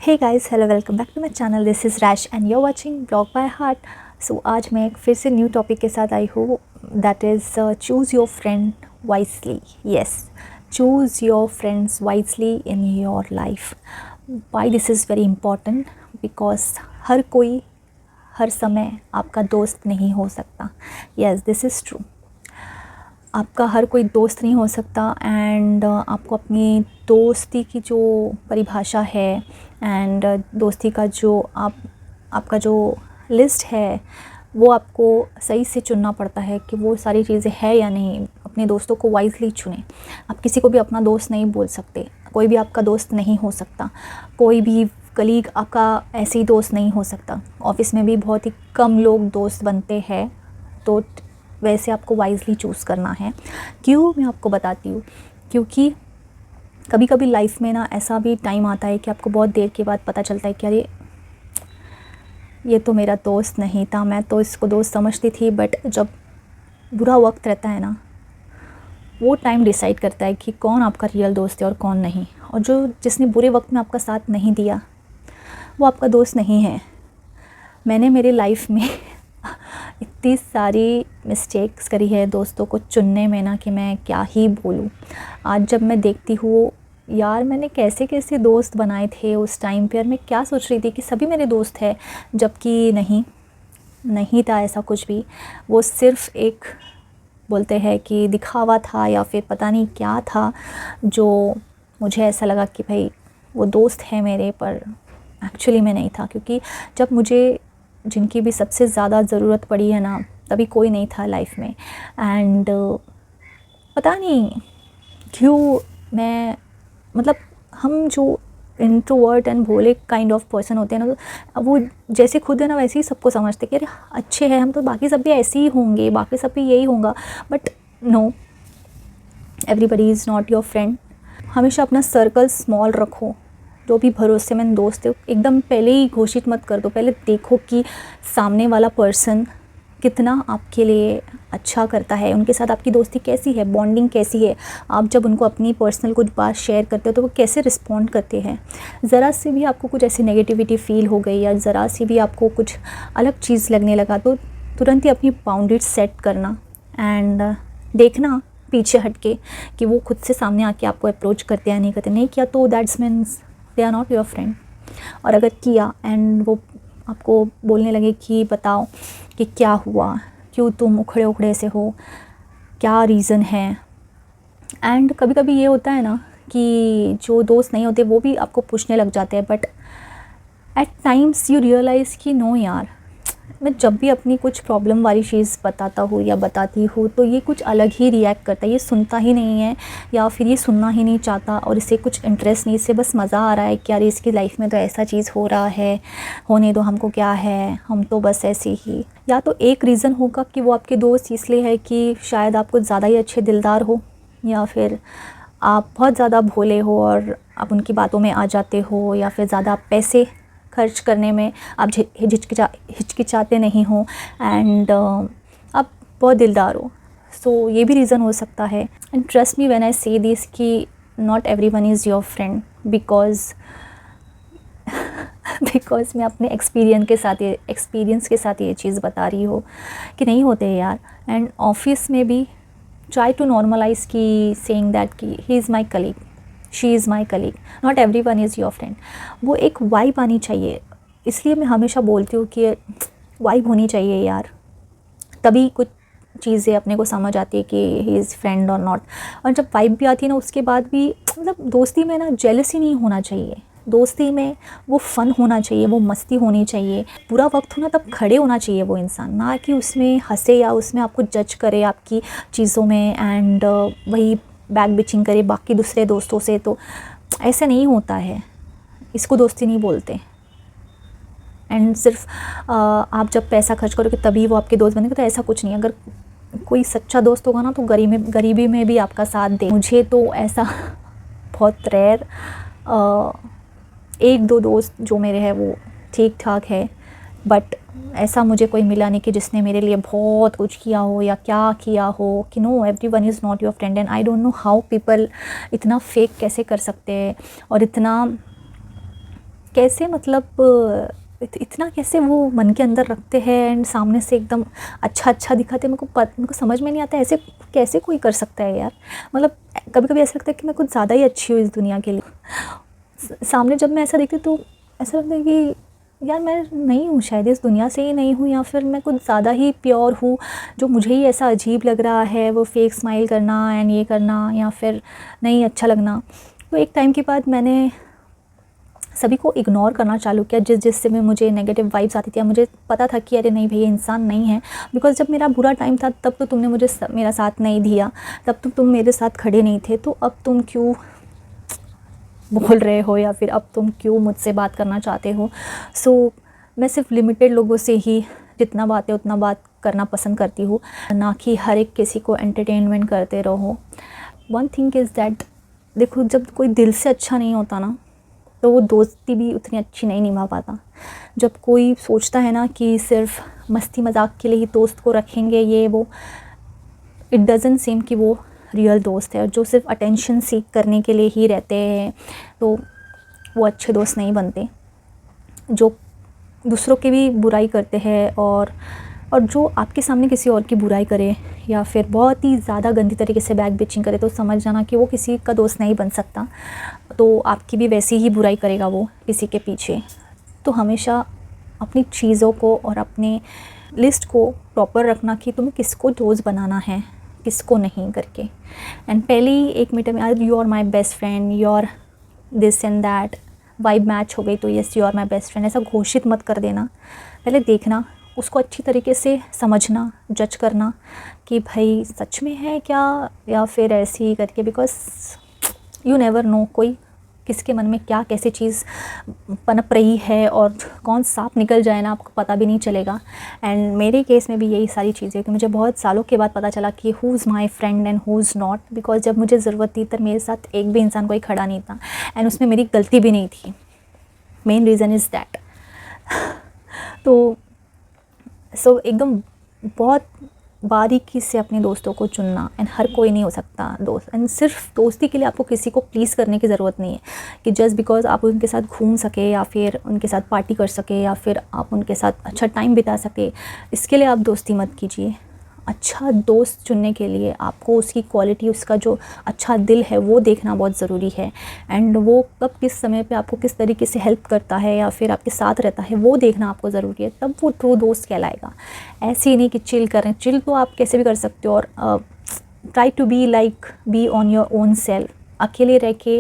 Hey guys, hello, welcome back to my channel. This is Rash and you are watching blog by heart. So आज मैं एक फिर से new topic के साथ आई हूँ, that is choose your friend wisely. Yes, choose your friends wisely in your life. Why this is very important? Because हर कोई हर समय आपका दोस्त नहीं हो सकता। Yes, this is true. आपका हर कोई दोस्त नहीं हो सकता एंड आपको अपनी दोस्ती की जो परिभाषा है एंड दोस्ती का जो आपका जो लिस्ट है वो आपको सही से चुनना पड़ता है कि वो सारी चीज़ें है या नहीं। अपने दोस्तों को वाइजली चुनें। आप किसी को भी अपना दोस्त नहीं बोल सकते, कोई भी आपका दोस्त नहीं हो सकता, कोई भी कलीग आपका ऐसे ही दोस्त नहीं हो सकता। ऑफ़िस में भी बहुत ही कम लोग दोस्त बनते हैं, तो वैसे आपको वाइजली चूज़ करना है। क्यों, मैं आपको बताती हूँ। क्योंकि कभी कभी लाइफ में ना ऐसा भी टाइम आता है कि आपको बहुत देर के बाद पता चलता है कि अरे ये तो मेरा दोस्त नहीं था, मैं तो इसको दोस्त समझती थी। बट जब बुरा वक्त रहता है ना, वो टाइम डिसाइड करता है कि कौन आपका रियल दोस्त है और कौन नहीं। और जिसने बुरे वक्त में आपका साथ नहीं दिया वो आपका दोस्त नहीं है। मैंने मेरी लाइफ में इतनी सारी मिस्टेक्स करी है दोस्तों को चुनने में ना कि मैं क्या ही बोलूँ। आज जब मैं देखती हूँ यार, मैंने कैसे कैसे दोस्त बनाए थे उस टाइम पर। मैं क्या सोच रही थी कि सभी मेरे दोस्त हैं, जबकि नहीं था ऐसा कुछ भी। वो सिर्फ़ एक बोलते हैं कि दिखावा था या फिर पता नहीं क्या था, जो मुझे ऐसा लगा कि भाई वो दोस्त है मेरे, पर एक्चुअली में नहीं था। क्योंकि जब मुझे जिनकी भी सबसे ज़्यादा ज़रूरत पड़ी है ना, तभी कोई नहीं था लाइफ में। एंड पता नहीं क्यों मैं, मतलब हम जो introvert and Bhole kind of person होते हैं ना, तो वो जैसे खुद है ना वैसे ही सबको समझते कि अरे अच्छे हैं हम, तो बाकी सब भी ऐसे ही होंगे, बाकी सब भी यही होगा। But no, everybody is not your friend. हमेशा अपना सर्कल स्मॉल रखो। जो भी भरोसेमंद दोस्त है एकदम पहले ही घोषित मत कर दो। पहले देखो कि सामने वाला पर्सन कितना आपके लिए अच्छा करता है, उनके साथ आपकी दोस्ती कैसी है, बॉन्डिंग कैसी है। आप जब उनको अपनी पर्सनल कुछ बात शेयर करते हो तो वो कैसे रिस्पॉन्ड करते हैं। ज़रा सी भी आपको कुछ ऐसी नेगेटिविटी फ़ील हो गई या ज़रा सी भी आपको कुछ अलग चीज़ लगने लगा तो तुरंत ही अपनी बाउंड्रीज सेट करना एंड देखना पीछे हट के कि वो खुद से सामने आके आपको अप्रोच करते हैं, नहीं करते। नहीं किया तो that's means they are not your friend. और अगर किया एंड वो आपको बोलने लगे कि बताओ कि क्या हुआ, क्यों तुम उखड़े उखड़े से हो, क्या रीज़न है। एंड कभी कभी ये होता है ना कि जो दोस्त नहीं होते वो भी आपको पूछने लग जाते हैं। But at times you realise कि नो यार, मैं जब भी अपनी कुछ प्रॉब्लम वाली चीज़ बताता हूँ या बताती हूँ तो ये कुछ अलग ही रिएक्ट करता है। ये सुनता ही नहीं है या फिर ये सुनना ही नहीं चाहता और इसे कुछ इंटरेस्ट नहीं, इससे बस मज़ा आ रहा है कि यार इसकी लाइफ में तो ऐसा चीज़ हो रहा है, होने दो, हमको क्या है, हम तो बस ऐसे ही। या तो एक रीज़न होगा कि वो आपके दोस्त इसलिए है कि शायद आप कुछ ज़्यादा ही अच्छे दिलदार हो, या फिर आप बहुत ज़्यादा भोले हो और आप उनकी बातों में आ जाते हो, या फिर ज़्यादा पैसे खर्च करने में आप हिचकिचाते नहीं हो एंड आप बहुत दिलदार हो। सो ये भी रीज़न हो सकता है। And trust me when I से दिस कि not everyone is your friend. Because मैं अपने एक्सपीरियंस के साथ ये चीज़ बता रही हूँ कि नहीं होते यार। एंड ऑफिस में भी ट्राई टू नॉर्मलाइज की सेइंग दैट कि he is my colleague, she is my colleague, not every one is your friend. वो एक वाइब आनी चाहिए। इसलिए मैं हमेशा बोलती हूँ कि वाइब होनी चाहिए यार, तभी कुछ चीज़ें अपने को समझ आती है कि ही इज़ फ्रेंड और नॉट। और जब वाइब भी आती है ना, उसके बाद भी मतलब दोस्ती में ना जेलसी नहीं होना चाहिए। दोस्ती में वो फ़न होना चाहिए, वो मस्ती होनी चाहिए। बुरा वक्त हो ना तब खड़े होना चाहिए वो इंसान, ना कि उसमें हंसे या उसमें आपको जज करे आपकी चीज़ों में एंड वही बैक बिचिंग करे बाकी दूसरे दोस्तों से। तो ऐसे नहीं होता है, इसको दोस्ती नहीं बोलते। एंड सिर्फ आप जब पैसा खर्च करोगे तभी वो आपके दोस्त बनेंगे, तो ऐसा कुछ नहीं। अगर कोई सच्चा दोस्त होगा ना तो गरीबी में भी आपका साथ दे। मुझे तो ऐसा बहुत रेयर एक दो दोस्त जो मेरे हैं वो ठीक ठाक है, बट ऐसा मुझे कोई मिला नहीं कि जिसने मेरे लिए बहुत कुछ किया हो या क्या किया हो। कि no, everyone is not your friend. And I don't know how people इतना फेक कैसे कर सकते हैं और इतना कैसे मतलब इतना कैसे वो मन के अंदर रखते हैं एंड सामने से एकदम अच्छा दिखाते हैं। मेरे को समझ में नहीं आता ऐसे कैसे कोई कर सकता है यार। मतलब कभी कभी ऐसा लगता है कि मैं कुछ ज़्यादा ही अच्छी हूँ इस दुनिया के लिए। सामने जब मैं ऐसा देखती हूँ तो ऐसा लगता है कि यार मैं नहीं हूँ, शायद इस दुनिया से ही नहीं हूँ, या फिर मैं कुछ ज़्यादा ही प्योर हूँ जो मुझे ही ऐसा अजीब लग रहा है। वो फेक स्माइल करना एंड ये करना या फिर नहीं अच्छा लगना। तो एक टाइम के बाद मैंने सभी को इग्नोर करना चालू किया जिससे में मुझे नेगेटिव वाइब्स आती थी। मुझे पता था कि अरे नहीं भाई, ये इंसान नहीं है। बिकॉज़ जब मेरा बुरा टाइम था तब तो तुमने मुझे मेरा साथ नहीं दिया, तब तो तुम मेरे साथ खड़े नहीं थे, तो अब तुम क्यों बोल रहे हो या फिर अब तुम क्यों मुझसे बात करना चाहते हो। सो मैं सिर्फ लिमिटेड लोगों से ही जितना बात है उतना बात करना पसंद करती हूँ, ना कि हर एक किसी को एंटरटेनमेंट करते रहो। वन थिंग इज़ दैट, देखो जब कोई दिल से अच्छा नहीं होता ना तो वो दोस्ती भी उतनी अच्छी नहीं निभा पाता। जब कोई सोचता है ना कि सिर्फ मस्ती मजाक के लिए ही दोस्त को रखेंगे ये वो, इट डजंट सीम कि वो रियल दोस्त है। और जो सिर्फ अटेंशन सीख करने के लिए ही रहते हैं तो वो अच्छे दोस्त नहीं बनते। जो दूसरों की भी बुराई करते हैं और जो आपके सामने किसी और की बुराई करे या फिर बहुत ही ज़्यादा गंदी तरीके से बैक बिचिंग करे तो समझ जाना कि वो किसी का दोस्त नहीं बन सकता। तो आपकी भी वैसी ही बुराई करेगा वो किसी के पीछे। तो हमेशा अपनी चीज़ों को और अपने लिस्ट को प्रॉपर रखना कि तुम्हें किसको दोस्त बनाना है किसको नहीं करके। एंड पहले ही एक मीटर में you are my best friend, you are this and that, vibe match हो गई तो yes you are my best friend, ऐसा घोषित मत कर देना। पहले देखना, उसको अच्छी तरीके से समझना, जज करना कि भाई सच में है क्या या फिर ऐसे ही करके। बिकॉज यू नेवर नो कोई किसके मन में क्या कैसी चीज़ पनप रही है और कौन सांप निकल जाए ना आपको पता भी नहीं चलेगा। एंड मेरे केस में भी यही सारी चीज़ें कि मुझे बहुत सालों के बाद पता चला कि who is my friend and who is not. Because जब मुझे ज़रूरत थी तब मेरे साथ एक भी इंसान कोई खड़ा नहीं था एंड उसमें मेरी गलती भी नहीं थी। Main reason is that. तो एकदम बहुत बारीकी से अपने दोस्तों को चुनना। एंड हर कोई नहीं हो सकता दोस्त। एंड सिर्फ दोस्ती के लिए आपको किसी को प्लीज़ करने की ज़रूरत नहीं है कि जस्ट बिकॉज आप उनके साथ घूम सके या फिर उनके साथ पार्टी कर सके या फिर आप उनके साथ अच्छा टाइम बिता सके, इसके लिए आप दोस्ती मत कीजिए। अच्छा दोस्त चुनने के लिए आपको उसकी क्वालिटी, उसका जो अच्छा दिल है वो देखना बहुत ज़रूरी है। एंड वो कब किस समय पे आपको किस तरीके से हेल्प करता है या फिर आपके साथ रहता है वो देखना आपको ज़रूरी है, तब वो ट्रू दोस्त कहलाएगा। ऐसे ही नहीं कि चिल करें, चिल तो आप कैसे भी कर सकते हो। और try to be on your own self. अकेले रह के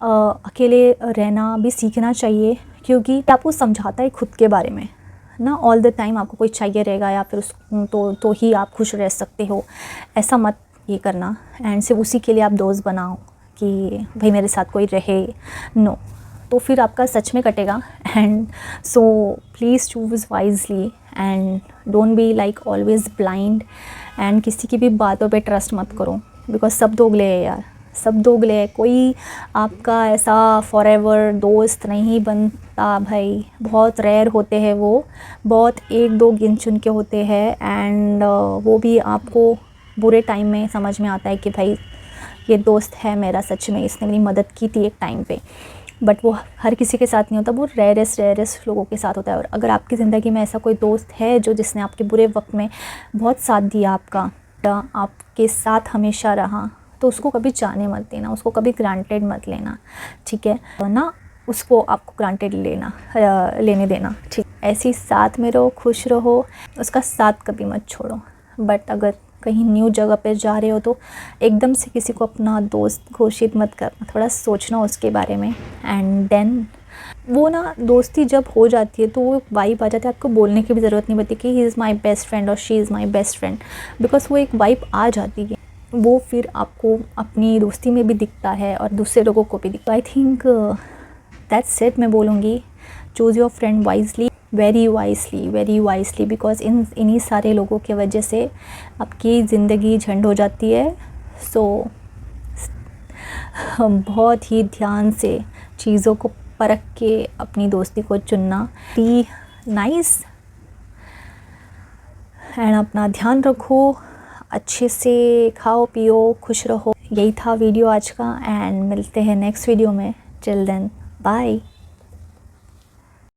अकेले रहना भी सीखना चाहिए, क्योंकि आपको समझाता है खुद के बारे में ना। ऑल द टाइम आपको कोई चाहिए रहेगा या फिर उस तो ही आप खुश रह सकते हो, ऐसा मत ये करना। एंड सिर्फ उसी के लिए आप दोस्त बनाओ कि भाई मेरे साथ कोई रहे, नो, तो फिर आपका सच में कटेगा। And so please choose wisely and don't be like always blind. And किसी की भी बातों पे ट्रस्ट मत करो, बिकॉज सब दोगले है यार, सब दोगले है। कोई आपका ऐसा फॉरएवर दोस्त नहीं बनता भाई, बहुत रेयर होते हैं वो, बहुत एक दो गिन चुन के होते हैं। एंड वो भी आपको बुरे टाइम में समझ में आता है कि भाई ये दोस्त है मेरा, सच में इसने मेरी मदद की थी एक टाइम पे। बट वो हर किसी के साथ नहीं होता, वो रेयरेस्ट लोगों के साथ होता है। और अगर आपकी ज़िंदगी में ऐसा कोई दोस्त है जो जिसने आपके बुरे वक्त में बहुत साथ दिया, आपके साथ हमेशा रहा, तो उसको कभी जाने मत देना, उसको कभी ग्रांटेड मत लेना, ठीक है ना। उसको आपको ग्रांटेड लेने देना, ठीक। ऐसे ही साथ में रहो, खुश रहो, उसका साथ कभी मत छोड़ो। बट अगर कहीं न्यू जगह पे जा रहे हो तो एकदम से किसी को अपना दोस्त घोषित मत करना, थोड़ा सोचना उसके बारे में। एंड देन वो ना दोस्ती जब हो जाती है तो वो वाइब आ जाती है, आपको बोलने की भी ज़रूरत नहीं पड़ती कि he is my best friend और she is my best friend. Because वो एक वाइब आ जाती है, वो फिर आपको अपनी दोस्ती में भी दिखता है और दूसरे लोगों को भी दिखता है। I think that's it. मैं बोलूँगी choose your friend wisely, very wisely, because इन्हीं सारे लोगों की वजह से आपकी ज़िंदगी झंड हो जाती है। सो बहुत ही ध्यान से चीज़ों को परख के अपनी दोस्ती को चुनना। बी नाइस एंड अपना ध्यान रखो, अच्छे से खाओ पियो, खुश रहो। यही था वीडियो आज का एंड मिलते हैं नेक्स्ट वीडियो में। Till then bye.